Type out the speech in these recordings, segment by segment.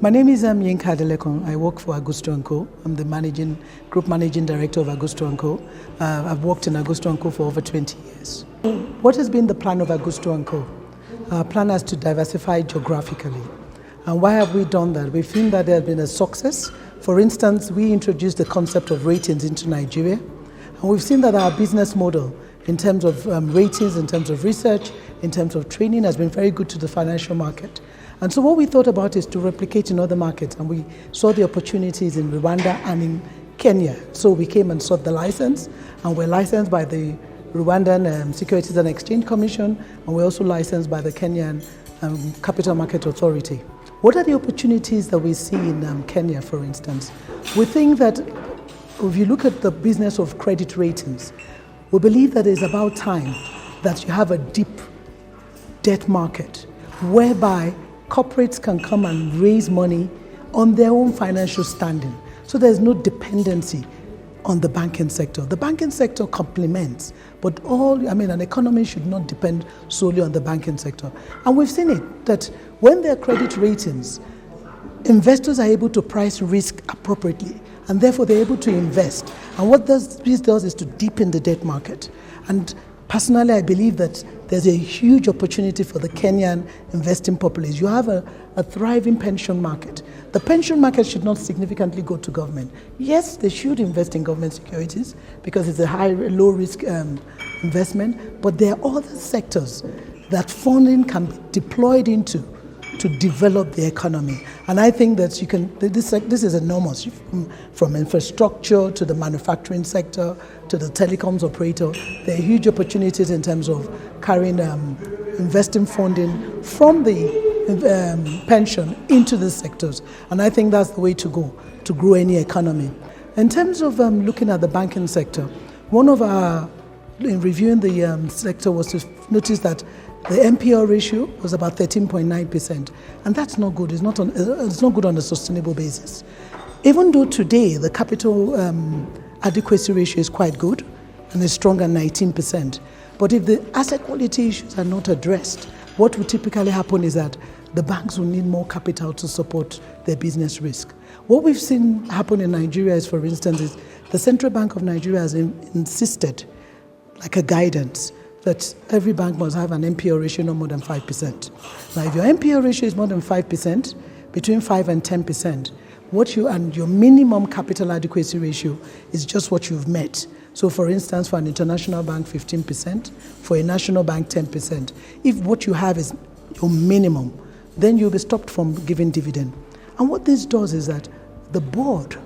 My name is Yinka Adelekan. I work for Agusto & Co. I'm the group managing director of Agusto & Co. I've worked in Agusto & Co. for over 20 years. What has been the plan of Agusto & Co.? Our plan is to diversify geographically. And why have we done that? We've seen that there has been a success. For instance, we introduced the concept of ratings into Nigeria. And we've seen that our business model in terms of ratings, in terms of research, in terms of training has been very good to the financial market. And so what we thought about is to replicate in other markets, and we saw the opportunities in Rwanda and in Kenya. So we came and sought the license, and we're licensed by the Rwandan Securities and Exchange Commission, and we're also licensed by the Kenyan Capital Market Authority. What are the opportunities that we see in Kenya, for instance? We think that if you look at the business of credit ratings, we believe that it's about time that you have a deep debt market whereby corporates can come and raise money on their own financial standing. So there's no dependency on the banking sector. The banking sector complements, but an economy should not depend solely on the banking sector. And we've seen it, that when there are credit ratings, investors are able to price risk appropriately, and therefore they're able to invest. And what this does is to deepen the debt market. And personally, I believe that there's a huge opportunity for the Kenyan investing populace. You have a thriving pension market. The pension market should not significantly go to government. Yes, they should invest in government securities because it's a low risk investment, but there are other sectors that funding can be deployed into to develop the economy. And I think that this is enormous, from infrastructure to the manufacturing sector to the telecoms operator. There are huge opportunities in terms of carrying investing funding from the pension into the sectors. And I think that's the way to go to grow any economy. In terms of looking at the banking sector, in reviewing the sector was to notice that the NPL ratio was about 13.9%, and that's not good. It's not good on a sustainable basis. Even though today the capital adequacy ratio is quite good and is strong at 19%, but if the asset quality issues are not addressed, what will typically happen is that the banks will need more capital to support their business risk. What we've seen happen in Nigeria is, for instance, is the Central Bank of Nigeria has insisted, like a guidance, that every bank must have an NPL ratio no more than 5%. Now, if your NPL ratio is more than 5%, between 5 and 10%, and your minimum capital adequacy ratio is just what you've met. So, for instance, for an international bank, 15%, for a national bank, 10%. If what you have is your minimum, then you'll be stopped from giving dividend. And what this does is that the board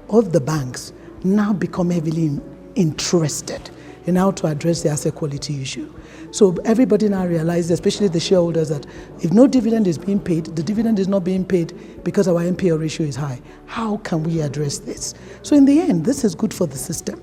of the banks now become heavily interested in how to address the asset quality issue. So everybody now realizes, especially the shareholders, that if no dividend is being paid, the dividend is not being paid because our NPL ratio is high. How can we address this? So in the end, this is good for the system.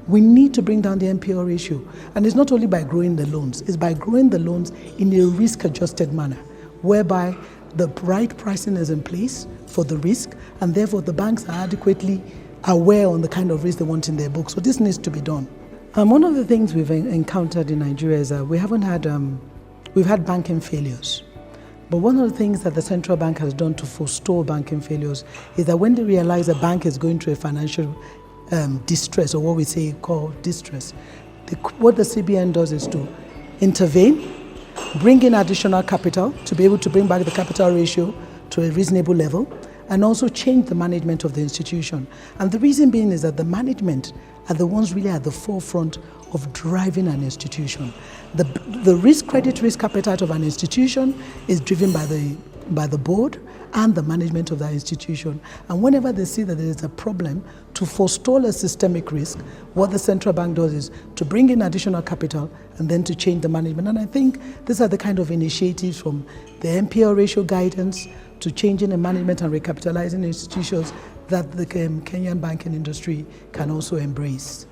We need to bring down the NPL ratio. And it's not only by growing the loans, it's by growing the loans in a risk-adjusted manner, whereby the right pricing is in place for the risk, and therefore the banks are adequately aware on the kind of risk they want in their book. So this needs to be done. One of the things we've encountered in Nigeria is that we've had banking failures. But one of the things that the central bank has done to forestall banking failures is that when they realize a bank is going through a financial distress, or what we call distress, what the CBN does is to intervene, bring in additional capital to be able to bring back the capital ratio to a reasonable level, and also change the management of the institution. And the reason being is that the management are the ones really at the forefront of driving an institution. The credit risk appetite of an institution is driven by the board and the management of that institution. And whenever they see that there is a problem, to forestall a systemic risk, what the central bank does is to bring in additional capital and then to change the management. And I think these are the kind of initiatives, from the NPL ratio guidance to changing the management and recapitalizing institutions, that the Kenyan banking industry can also embrace.